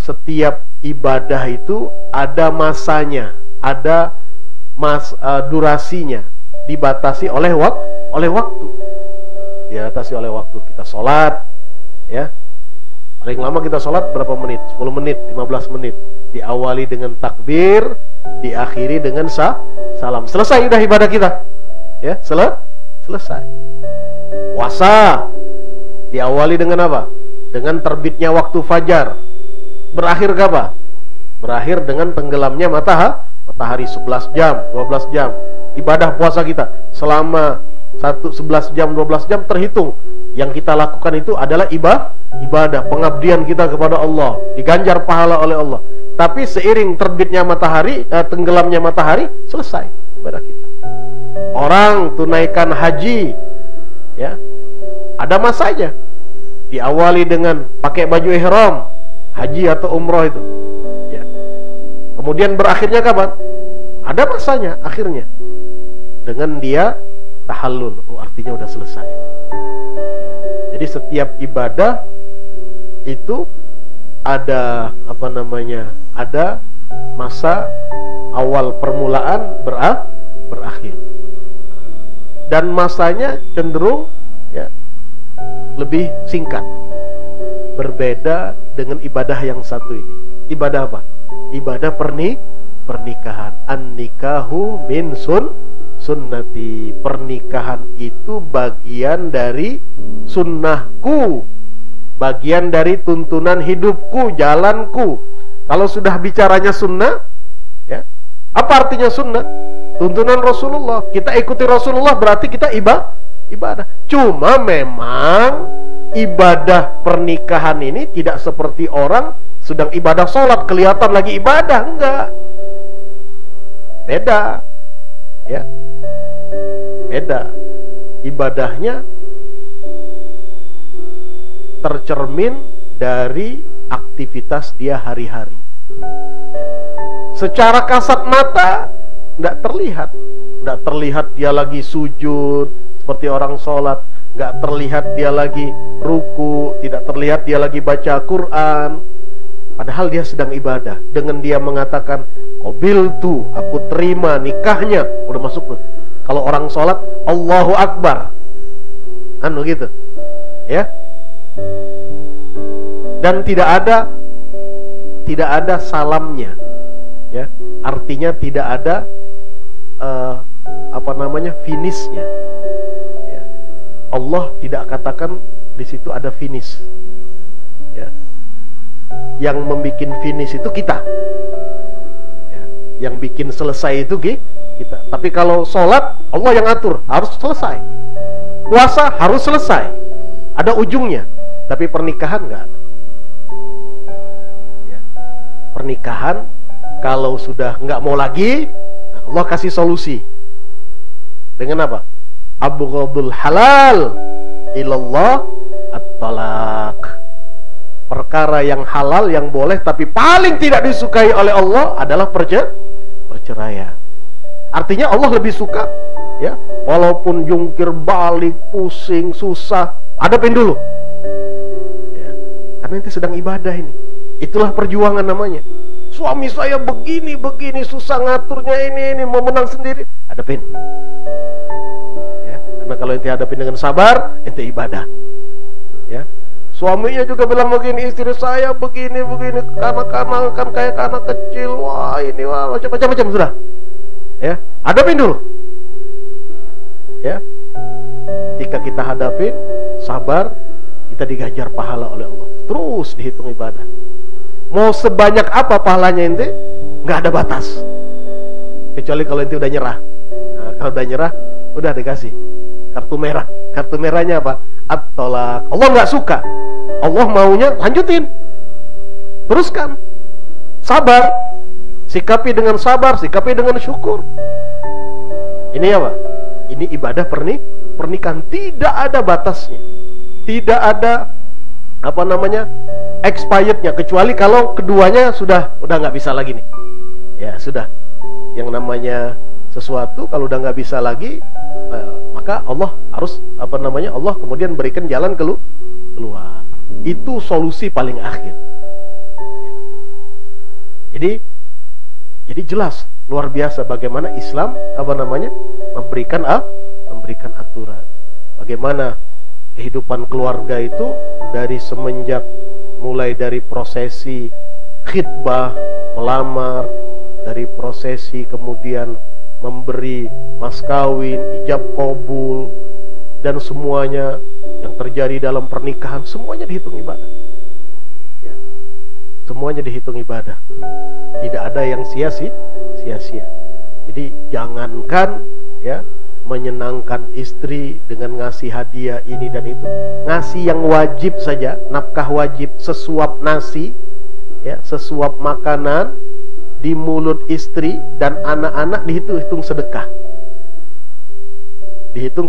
setiap ibadah itu ada masanya, ada durasinya, dibatasi oleh waktu. Dibatasi oleh waktu. Kita sholat, ya, paling lama kita sholat berapa menit? 10 menit, 15 menit. Diawali dengan takbir, diakhiri dengan salam. Selesai udah ibadah kita, ya, selesai. Puasa diawali dengan apa? Dengan terbitnya waktu fajar. Berakhir ke apa? Berakhir dengan tenggelamnya matahari 11 jam, 12 jam. Ibadah puasa kita selama 11 jam, 12 jam terhitung. Yang kita lakukan itu adalah ibadah, pengabdian kita kepada Allah, diganjar pahala oleh Allah. Tapi seiring terbitnya matahari, tenggelamnya matahari, selesai ibadah kita. Orang tunaikan haji, ya, ada masanya. Diawali dengan pakai baju ihram, haji atau umroh itu, ya. Kemudian berakhirnya kapan? Ada masanya, akhirnya dengan dia tahallul. Oh, artinya udah selesai. Jadi setiap ibadah itu ada ada masa awal permulaan, berakhir. Dan masanya cenderung, ya, lebih singkat. Berbeda dengan ibadah yang satu ini. Ibadah apa? Ibadah pernikahan. An-nikahu min sunnati. Pernikahan itu bagian dari sunnahku, bagian dari tuntunan hidupku, jalanku. Kalau sudah bicaranya sunnah, ya, apa artinya sunnah? Tuntunan Rasulullah. Kita ikuti Rasulullah berarti kita ibadah. Cuma memang ibadah pernikahan ini tidak seperti orang sedang ibadah sholat kelihatan lagi ibadah. Enggak. Beda, ya, beda. Ibadahnya tercermin dari aktivitas dia hari-hari. Secara kasat mata tidak terlihat dia lagi sujud seperti orang sholat, nggak terlihat dia lagi ruku, tidak terlihat dia lagi baca Quran, padahal dia sedang ibadah. Dengan dia mengatakan qabiltu, aku terima nikahnya, udah masuk tuh. Kalau orang sholat Allahu Akbar, gitu, ya. Dan tidak ada salamnya, ya. Artinya tidak ada finishnya, ya. Allah tidak katakan di situ ada finish, ya. Yang membuat finish itu kita, ya. Yang bikin selesai itu kita. Tapi kalau sholat Allah yang atur, harus selesai. Puasa harus selesai, ada ujungnya. Tapi pernikahan nggak ada, ya. Pernikahan kalau sudah nggak mau lagi, Allah kasih solusi. Dengan apa? Abghadul halal ilallah at-talaq. Perkara yang halal, yang boleh, tapi paling tidak disukai oleh Allah adalah perceraian. Artinya Allah lebih suka, ya, walaupun jungkir balik, pusing, susah, hadapin dulu, ya. Karena itu sedang ibadah ini. Itulah perjuangan namanya. Suami saya begini susah ngaturnya, ini mau menang sendiri, hadapin, ya. Karena kalau ente hadapin dengan sabar, ente ibadah, ya. Suaminya juga bilang begini, istri saya begini, karena kan kayak anak kecil, macam-macam sudah, ya. Hadapin dulu, ya. Ketika kita hadapin, sabar, kita diganjar pahala oleh Allah. Terus dihitung ibadah. Mau sebanyak apa pahalanya ente, nggak ada batas. Kecuali kalau ente udah nyerah. Nah, kalau udah nyerah, udah dikasih kartu merah. Kartu merahnya apa? At-tolak. Allah nggak suka. Allah maunya lanjutin, teruskan. Sabar, sikapi dengan sabar, sikapi dengan syukur. Ini apa? Ini ibadah pernikahan. Tidak ada batasnya, tidak ada expirednya, kecuali kalau keduanya udah nggak bisa lagi nih, ya sudah. Yang namanya sesuatu kalau udah nggak bisa lagi, maka Allah harus Allah kemudian berikan jalan keluar. Itu solusi paling akhir, ya. Jadi jelas, luar biasa bagaimana Islam memberikan aturan. Bagaimana kehidupan keluarga itu dari semenjak mulai dari prosesi khitbah, melamar, dari prosesi kemudian memberi mas kawin, ijab kabul, dan semuanya yang terjadi dalam pernikahan, semuanya dihitung ibadah. Ya. Semuanya dihitung ibadah. Tidak ada yang sia-sia. Jadi jangankan ya menyenangkan istri dengan ngasih hadiah ini dan itu, ngasih yang wajib saja, nafkah wajib, sesuap nasi, ya, sesuap makanan di mulut istri dan anak-anak dihitung sedekah. Dihitung